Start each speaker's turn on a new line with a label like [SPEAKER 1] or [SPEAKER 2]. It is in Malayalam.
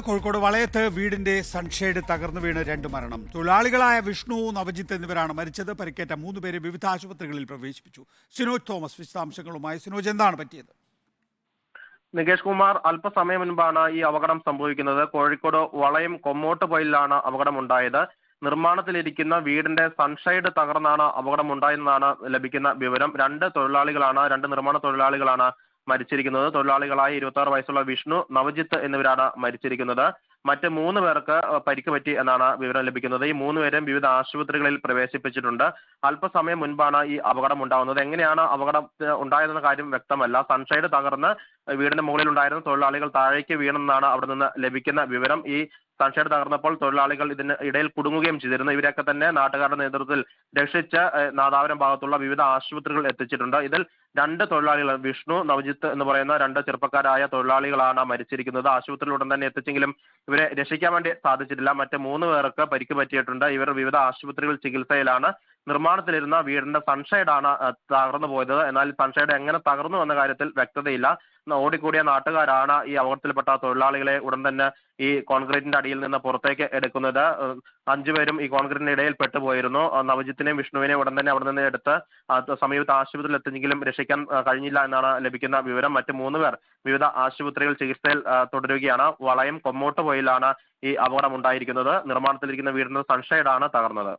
[SPEAKER 1] കോഴിക്കോട് വളയത്ത് വീടിന്റെ സൺഷെയ്ഡ് തകർന്നു വീണ് 2 മരണം. തൊഴിലാളികളായ വിഷ്ണു, നവജിത്ത് എന്നിവരാണ് മരിച്ചത്. പരിക്കേറ്റ 3 പേരെ വിവിധ ആശുപത്രികളിൽ പ്രവേശിപ്പിച്ചു. സിനോജ് തോമസ് വിശദാംശങ്ങളുമായി. സിനോജ്, എന്താണ് പറ്റിയത്?
[SPEAKER 2] നികേഷ് കുമാർ, അല്പസമയം മുൻപാണ് ഈ അപകടം സംഭവിക്കുന്നത്. കോഴിക്കോട് വളയം കൊമ്മോട്ടുപൊയിലാണ് അപകടമുണ്ടായത്. നിർമ്മാണത്തിലിരിക്കുന്ന വീടിന്റെ സൺഷെയ്ഡ് തകർന്നാണ് അപകടമുണ്ടായതെന്നാണ് ലഭിക്കുന്ന വിവരം. രണ്ട് നിർമ്മാണ തൊഴിലാളികളാണ് മരിച്ചിരിക്കുന്നത്. തൊഴിലാളികളായ 26 വയസ്സുള്ള വിഷ്ണു, നവജിത്ത് എന്നിവരാണ് മരിച്ചിരിക്കുന്നത്. മറ്റ് 3 പേർക്ക് പരിക്ക് പറ്റി എന്നാണ് വിവരം ലഭിക്കുന്നത്. ഈ 3 പേരും വിവിധ ആശുപത്രികളിൽ പ്രവേശിപ്പിച്ചിട്ടുണ്ട്. അല്പസമയം മുൻപാണ് ഈ അപകടം ഉണ്ടാകുന്നത്. എങ്ങനെയാണ് അപകടം ഉണ്ടായതെന്ന കാര്യം വ്യക്തമല്ല. സൺഷെയ്ഡ് തകർന്ന് വീടിന്റെ മുകളിൽ ഉണ്ടായിരുന്ന തൊഴിലാളികൾ താഴേക്ക് വീണെന്നാണ് അവിടെ നിന്ന് ലഭിക്കുന്ന വിവരം. ഈ സൺഷെയ്ഡ് തകർന്നപ്പോൾ തൊഴിലാളികൾ ഇതിന് ഇടയിൽ കുടുങ്ങുകയും ചെയ്തിരുന്നു. ഇവരൊക്കെ തന്നെ നാട്ടുകാരുടെ നേതൃത്വത്തിൽ രക്ഷിച്ച് നാദാപുരം ഭാഗത്തുള്ള വിവിധ ആശുപത്രികൾ എത്തിച്ചിട്ടുണ്ട്. ഇതിൽ 2 തൊഴിലാളികൾ, വിഷ്ണു, നവജിത്ത് എന്ന് പറയുന്ന 2 ചെറുപ്പക്കാരായ തൊഴിലാളികളാണ് മരിച്ചിരിക്കുന്നത്. ആശുപത്രിയിൽ ഉടൻ തന്നെ എത്തിച്ചെങ്കിലും ഇവരെ രക്ഷിക്കാൻ വേണ്ടി സാധിച്ചിട്ടില്ല. മറ്റ് 3 പേർക്ക് പരിക്ക് പറ്റിയിട്ടുണ്ട്. ഇവർ വിവിധ ആശുപത്രികളിൽ ചികിത്സയിലാണ്. നിർമ്മാണത്തിലിരുന്ന വീടിന്റെ സൺഷെയ്ഡാണ് തകർന്നു പോയത്. എന്നാൽ സൺഷെയ്ഡ് എങ്ങനെ തകർന്നു എന്ന കാര്യത്തിൽ വ്യക്തതയില്ല. ഓടിക്കൂടിയ നാട്ടുകാരാണ് ഈ അപകടത്തിൽപ്പെട്ട തൊഴിലാളികളെ ഉടൻ തന്നെ ഈ കോൺക്രീറ്റിന്റെ അടിയിൽ നിന്ന് പുറത്തേക്ക് എടുക്കുന്നത്. 5 പേരും ഈ കോൺക്രീറ്റിന്റെ ഇടയിൽ പെട്ടുപോയിരുന്നു. നവജിത്തിനെയും വിഷ്ണുവിനെയും ഉടൻ തന്നെ അവിടെ നിന്ന് എടുത്ത് സമീപത്തെ ആശുപത്രിയിൽ എത്തിയെങ്കിലും രക്ഷിക്കാൻ കഴിഞ്ഞില്ല എന്നാണ് ലഭിക്കുന്ന വിവരം. മറ്റ് 3 പേർ വിവിധ ആശുപത്രികൾ ചികിത്സയിൽ തുടരുകയാണ്. വളയം കൊമ്മോട്ടുപൊയിലാണ് ഈ അപകടം ഉണ്ടായിരിക്കുന്നത്. നിർമ്മാണത്തിലിരിക്കുന്ന വീടിന്റെ സൺഷെയ്ഡാണ് തകർന്നത്.